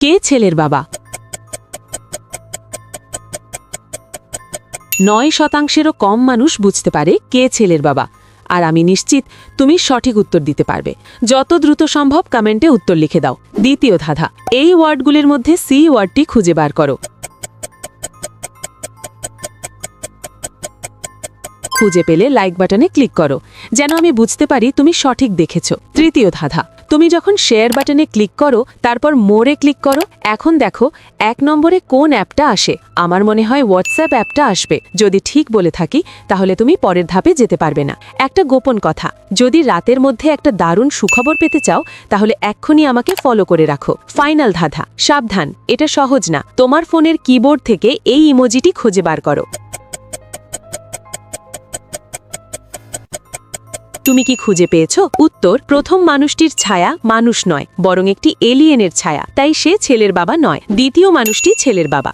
কে ছেলের বাবা? ৯%-এরও কম মানুষ বুঝতে পারে কে ছেলের বাবা। আর আমি নিশ্চিত তুমি সঠিক উত্তর দিতে পারবে। যত দ্রুত সম্ভব কমেন্টে উত্তর লিখে দাও। দ্বিতীয় ধাঁধা, এই ওয়ার্ডগুলির মধ্যে সি ওয়ার্ডটি খুঁজে বার করো। খুঁজে পেলে লাইক বাটনে ক্লিক করো, যেন আমি বুঝতে পারি তুমি সঠিক দেখেছো। তৃতীয় ধাঁধা, তুমি যখন শেয়ার বাটনে ক্লিক করো তারপর মোরে ক্লিক করো, এখন দেখো ১ নম্বরে কোন অ্যাপটা আসে। আমার মনে হয় হোয়াটসঅ্যাপ অ্যাপটা আসবে। যদি ঠিক বলে থাকি তাহলে তুমি পরের ধাপে যেতে পারবে না। একটা গোপন কথা, যদি রাতের মধ্যে একটা দারুণ সুখবর পেতে চাও তাহলে এক্ষুনি আমাকে ফলো করে রাখো। ফাইনাল ধাঁধা, সাবধান, এটা সহজ না। তোমার ফোনের কিবোর্ড থেকে এই ইমোজিটি খুঁজে বার করো। তুমি কি খুঁজে পেয়েছো? উত্তর, প্রথম মানুষটির ছায়া মানুষ নয়, বরং একটি এলিয়েনের ছায়া, তাই সে ছেলের বাবা নয়। দ্বিতীয় মানুষটি ছেলের বাবা।